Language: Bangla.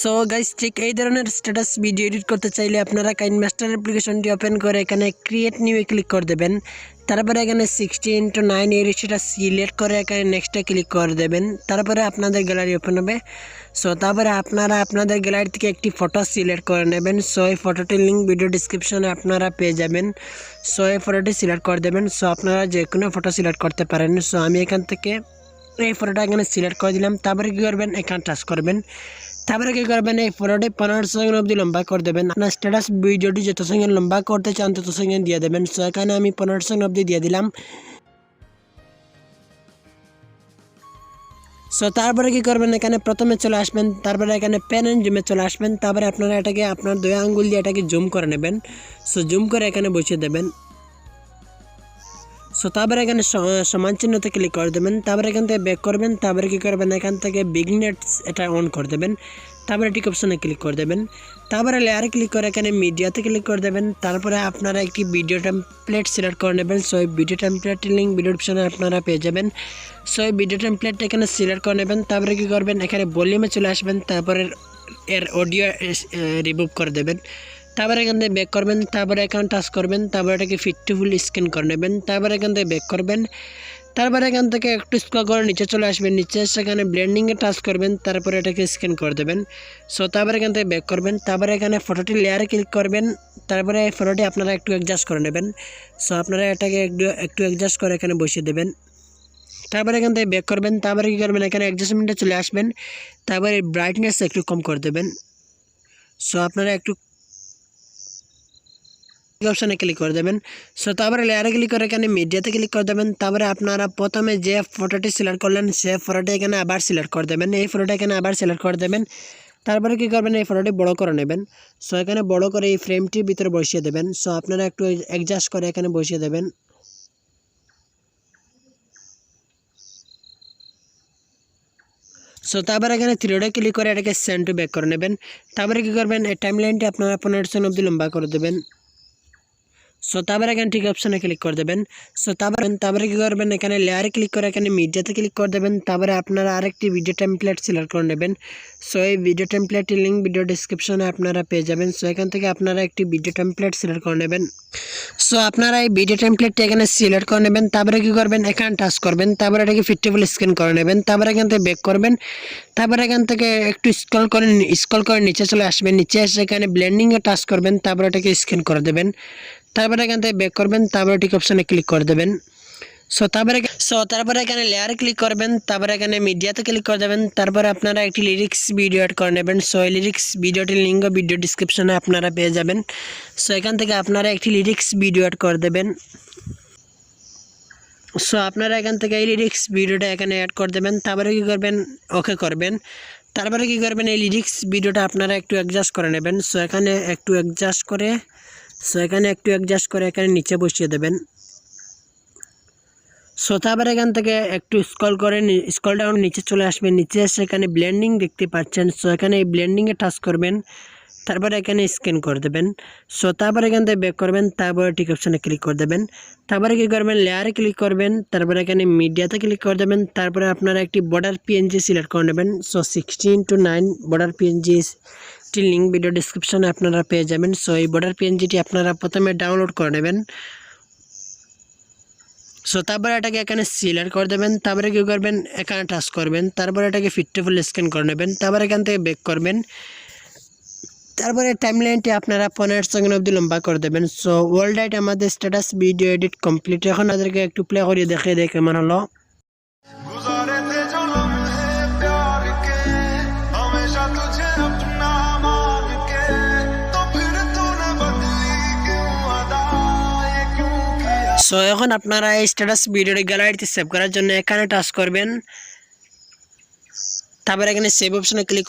সো গাইস ঠিক এই ধরনের স্ট্যাটাস ভিডিও এডিট করতে চাইলে আপনারা কাইনমাস্টার অ্যাপ্লিকেশনটি ওপেন করে এখানে ক্রিয়েট নিউয়ে ক্লিক করে দেবেন। তারপরে এখানে 16:9 এই রেশিওটা সিলেক্ট করে এখানে নেক্সটে ক্লিক করে দেবেন। তারপরে আপনাদের গ্যালারি ওপেন হবে। সো তারপরে আপনারা আপনাদের গ্যালারি থেকে একটি ফটো সিলেক্ট করে নেবেন। সো এই ফটোটির লিঙ্ক ভিডিও ডিসক্রিপশনে আপনারা পেয়ে যাবেন। সো এই ফটোটি সিলেক্ট করে দেবেন। সো আপনারা যে কোনো ফটো সিলেক্ট করতে পারেন। সো আমি এখান থেকে এই ফটোটা এখানে সিলেক্ট করে দিলাম। তারপরে কী করবেন, এখানে টাচ করবেন। তারপরে কী করবেন, এই ফটোটি 15 সেকেন্ড অবধি লম্বা করে দেবেন। আপনার স্ট্যাটাস ভিডিওটি যত সেকেন্ড লম্বা করতে চান তত সেকেন্ড দিয়ে দেবেন। সো এখানে আমি 15 সেকেন্ড অবধি দিয়ে দিলাম। সো তারপরে কী করবেন, এখানে প্রথমে চলে আসবেন। তারপরে এখানে পেন অ্যান্ড জুমে চলে আসবেন। তারপরে আপনারা এটাকে আপনার 2 আঙ্গুল দিয়ে এটাকে জুম করে নেবেন। সো জুম করে এখানে বসিয়ে দেবেন। সো তারপরে এখানে সমান চিহ্নতে ক্লিক করে দেবেন। তারপরে এখান থেকে ব্যাক করবেন। তারপরে কী করবেন, এখান থেকে বিগিনার্স এটা অন করে দেবেন। তারপরে টিক অপশনে ক্লিক করে দেবেন। তারপরে লেয়ারে ক্লিক করে এখানে মিডিয়াতে ক্লিক করে দেবেন। তারপরে আপনারা একটি ভিডিও টেমপ্লেট সিলেক্ট করে নেবেন। সো এই ভিডিও টেমপ্লেটের লিঙ্ক ভিডিও অপশনে আপনারা পেয়ে যাবেন। সো এই ভিডিও টেমপ্লেটটা এখানে সিলেক্ট করে নেবেন। তারপরে কী করবেন, এখানে ভলিউমে চলে আসবেন। তারপরে এর অডিও রিমুভ করে দেবেন। তারপরে এখান থেকে ব্যাক করবেন। তারপরে এখানে টাচ করবেন। তারপরে এটাকে ফিট টু ফুল স্ক্যান করে নেবেন। তারপরে এখান থেকে ব্যাক করবেন। তারপরে এখান থেকে একটু স্ক্রল করে নিচে চলে আসবেন। নিচে সেখানে ব্লেন্ডিংয়ে টাচ করবেন। তারপরে এটাকে স্ক্যান করে দেবেন। সো তারপরে এখান থেকে ব্যাক করবেন। তারপরে এখানে ফটোটি লেয়ারে ক্লিক করবেন। তারপরে এই ফটোটি আপনারা একটু অ্যাডজাস্ট করে নেবেন। সো আপনারা এটাকে একটু অ্যাডজাস্ট করে এখানে বসিয়ে দেবেন। তারপরে এখান থেকে ব্যাক করবেন। তারপরে কী করবেন, এখানে অ্যাডজাস্টমেন্টে চলে আসবেন। তারপরে ব্রাইটনেস একটু কম করে দেবেন। সো আপনারা একটু অপশানে ক্লিক করে দেবেন। সো তারপরে লেয়ারে ক্লিক করে এখানে মিডিয়াতে ক্লিক করে দেবেন। তারপরে আপনারা প্রথমে যে ফটোটি সিলেক্ট করলেন সে ফটোটি এখানে আবার সিলেক্ট করে দেবেন। এই ফটোটা এখানে আবার সিলেক্ট করে দেবেন। তারপরে কী করবেন, এই ফটোটি বড় করে নেবেন। সো এখানে বড় করে এই ফ্রেমটির ভিতরে বসিয়ে দেবেন। সো আপনারা একটু অ্যাডজাস্ট করে এখানে বসিয়ে দেবেন। সো তারপরে এখানে থ্রিডে ক্লিক করে এটাকে সেন্ড টু ব্যাক করে নেবেন। তারপরে কী করবেন, এই টাইমলাইনটি আপনারা 15 সেকেন্ড অবধি লম্বা করে দেবেন। সো তারপরে এখানে ঠিক অপশানে ক্লিক করে দেবেন। সো তারপরে কী করবেন, এখানে লেয়ারে ক্লিক করে এখানে মিডিয়াতে ক্লিক করে দেবেন। তারপরে আপনারা আরেকটি ভিডিও টেমপ্লেট সিলেক্ট করে নেবেন। সো এই ভিডিও টেমপ্লেটটির লিঙ্ক ভিডিও ডিসক্রিপশনে আপনারা পেয়ে যাবেন। সো এখান থেকে আপনারা একটি ভিডিও টেমপ্লেট সিলেক্ট করে নেবেন। সো আপনারা এই ভিডিও টেমপ্লেটটি এখানে সিলেক্ট করে নেবেন। তারপরে কী করবেন, এখানে টাচ করবেন। তারপরে এটাকে ফিট টু ফুল স্ক্যান করে নেবেন। তারপরে এখান থেকে ব্যাক করবেন। তারপরে এখান থেকে একটু স্ক্রল করে নিচে চলে আসবেন। নিচে এসে এখানে ব্লেন্ডিংয়ে টাচ করবেন। তারপরে এটাকে স্ক্যান করে দেবেন। তারপরে এখান থেকে ব্যাক করবেন। তারপরে টিক অপশানে ক্লিক করে দেবেন। তারপরে এখানে লেয়ারে ক্লিক করবেন। তারপরে এখানে মিডিয়াতে ক্লিক করে দেবেন। তারপরে আপনারা একটি লিরিক্স ভিডিও অ্যাড করে নেবেন। সো এই লিরিক্স ভিডিওটির লিঙ্ক ভিডিও ডিসক্রিপশনে আপনারা পেয়ে যাবেন। সো এখান থেকে আপনারা একটি লিরিক্স ভিডিও অ্যাড করে দেবেন। সো আপনারা এখান থেকে এই লিরিক্স ভিডিওটা এখানে অ্যাড করে দেবেন। তারপরে কী করবেন, ওকে করবেন। তারপরে কী করবেন, এই লিরিক্স ভিডিওটা আপনারা একটু অ্যাডজাস্ট করে নেবেন। সো এখানে একটু অ্যাডজাস্ট করে এখানে নিচে বসিয়ে দেবেন। সো তারপরে এখান থেকে একটু স্ক্রল ডাউন নিচে চলে আসবেন। নিচে এসে এখানে ব্লেন্ডিং দেখতে পাচ্ছেন। সো এখানে এই ব্লেন্ডিংয়ে টাচ করবেন। তারপরে এখানে স্ক্যান করে দেবেন। সো তারপরে এখান থেকে ব্যাক করবেন। তারপরে টিক অপশানে ক্লিক করে দেবেন। তারপরে কী করবেন, লেয়ারে ক্লিক করবেন। তারপরে এখানে মিডিয়াতে ক্লিক করে দেবেন। তারপরে আপনারা একটি বর্ডার পিএনজি সিলেক্ট করে নেবেন। So 16:9 border PNG link video ডিসক্রিপশনে আপনারা পেয়ে যাবেন। সো এই বর্ডার পিএনজিটি আপনারা প্রথমে ডাউনলোড করে নেবেন। সো তারপরে এটাকে এখানে সিলেক্ট করে দেবেন। তারপরে কী করবেন, এখানে টাচ করবেন। তারপরে এটাকে ফিট টু ফুল স্ক্যান করে নেবেন। তারপরে এখান থেকে ব্যাক করবেন। তারপরে টাইমলাইনটি আপনারা 15 সেকেন্ড অবধি লম্বা করে দেবেন। সো ওয়ার্ল্ড রাইট আমাদের স্ট্যাটাস ভিডিও এডিট কমপ্লিট। এখন আমাদেরকে একটু প্লে করিয়ে দেখে কেমন হলো। সো এখন আপনারা এই স্ট্যাটাস ভিডিওটি গ্যালারিতে সেভ করার জন্য এখানে টাচ করবেন। তারপরে এখানে সেভ অপশনে ক্লিক